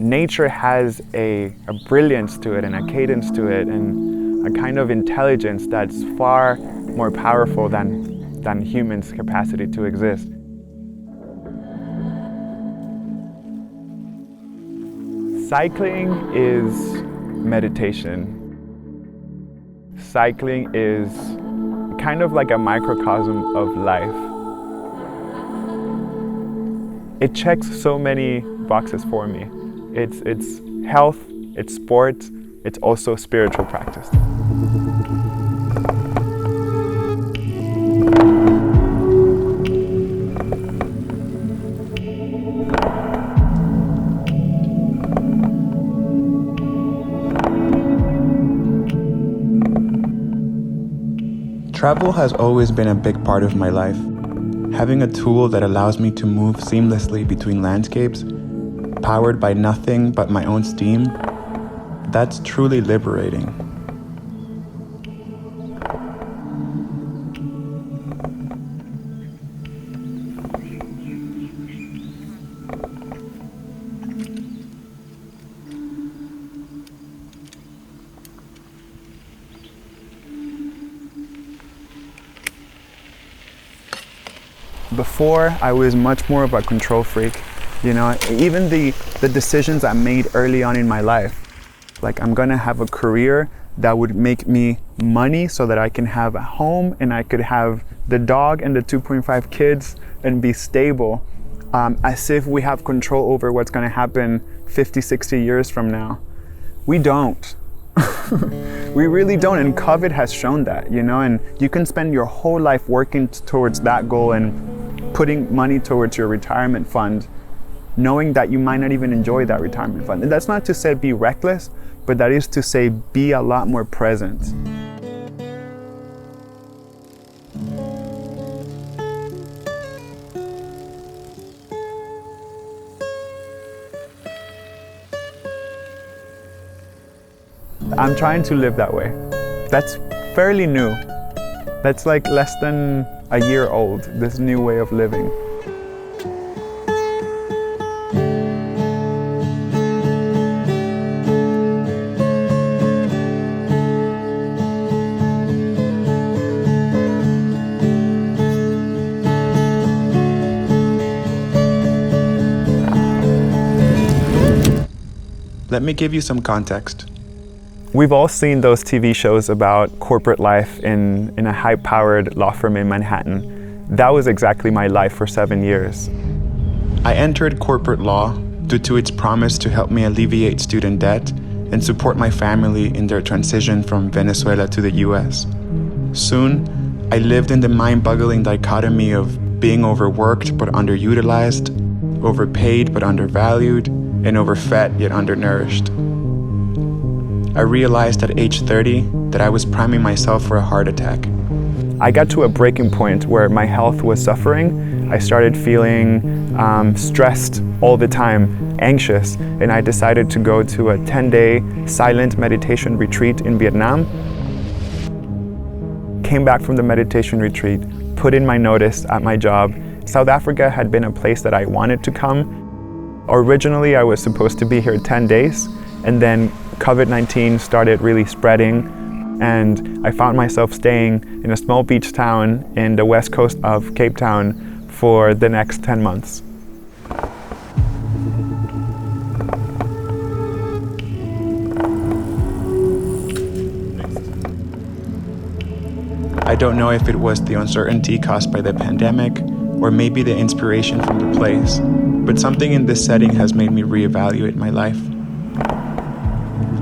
nature has a brilliance to it and a cadence to it and a kind of intelligence that's far more powerful than humans' capacity to exist. Cycling is meditation. Cycling is kind of like a microcosm of life. It checks so many boxes for me. It's health, it's sport, it's also spiritual practice. Travel has always been a big part of my life. Having a tool that allows me to move seamlessly between landscapes, powered by nothing but my own steam, that's truly liberating. Before, I was much more of a control freak. You know, even the decisions I made early on in my life, like I'm gonna have a career that would make me money so that I can have a home and I could have the dog and the 2.5 kids and be stable, as if we have control over what's gonna happen 50, 60 years from now. We don't. We really don't, and COVID has shown that, you know, and you can spend your whole life working towards that goal and putting money towards your retirement fund, knowing that you might not even enjoy that retirement fund. And that's not to say be reckless, but that is to say be a lot more present. I'm trying to live that way. That's fairly new. That's like less than a year old, this new way of living. Let me give you some context. We've all seen those TV shows about corporate life in a high-powered law firm in Manhattan. That was exactly my life for 7 years. I entered corporate law due to its promise to help me alleviate student debt and support my family in their transition from Venezuela to the US. Soon, I lived in the mind-boggling dichotomy of being overworked but underutilized, overpaid but undervalued, and overfed yet undernourished. I realized at age 30 that I was priming myself for a heart attack. I got to a breaking point where my health was suffering. I started feeling stressed all the time, anxious, and I decided to go to a 10-day silent meditation retreat in Vietnam. Came back from the meditation retreat, put in my notice at my job. South Africa had been a place that I wanted to come. Originally, I was supposed to be here 10 days, and then COVID-19 started really spreading, and I found myself staying in a small beach town in the west coast of Cape Town for the next 10 months. I don't know if it was the uncertainty caused by the pandemic, or maybe the inspiration from the place, but something in this setting has made me reevaluate my life.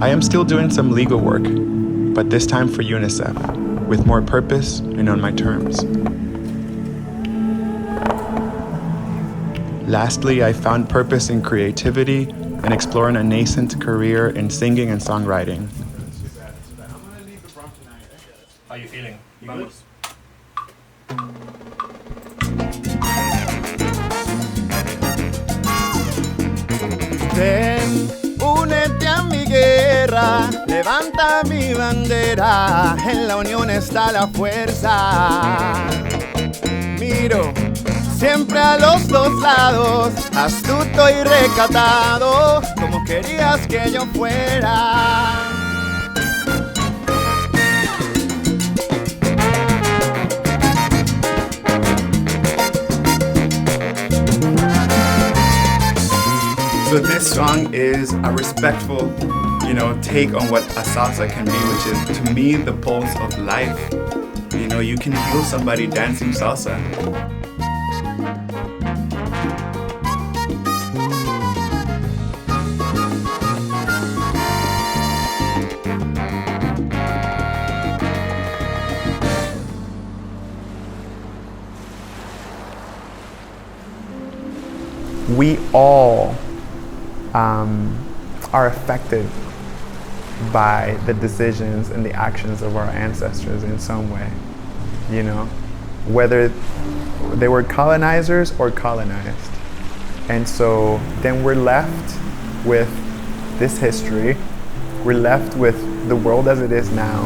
I am still doing some legal work, but this time for UNICEF, with more purpose and on my terms. Lastly, I found purpose in creativity and exploring a nascent career in singing and songwriting. How are you feeling? You good? Ven, únete a mi guerra, levanta mi bandera, en la unión está la fuerza. Miro siempre a los dos lados, astuto y recatado, como querías que yo fuera. So this song is a respectful, take on what a salsa can be, which is, to me, the pulse of life. You can heal somebody dancing salsa. We all are affected by the decisions and the actions of our ancestors in some way, whether they were colonizers or colonized. And so then we're left with this history, we're left with the world as it is now,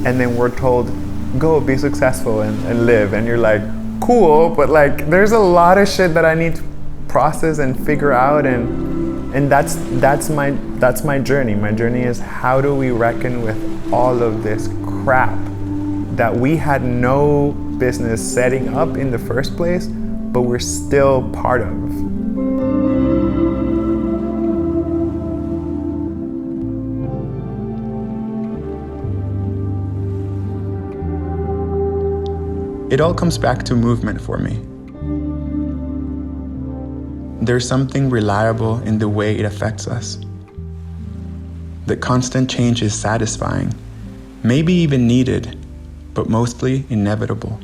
and then we're told, go be successful and live. And you're like, cool, but there's a lot of shit that I need to process and figure out, and that's my journey. My journey is, how do we reckon with all of this crap that we had no business setting up in the first place, but we're still part of? It all comes back to movement for me. There's something reliable in the way it affects us. The constant change is satisfying, maybe even needed, but mostly inevitable.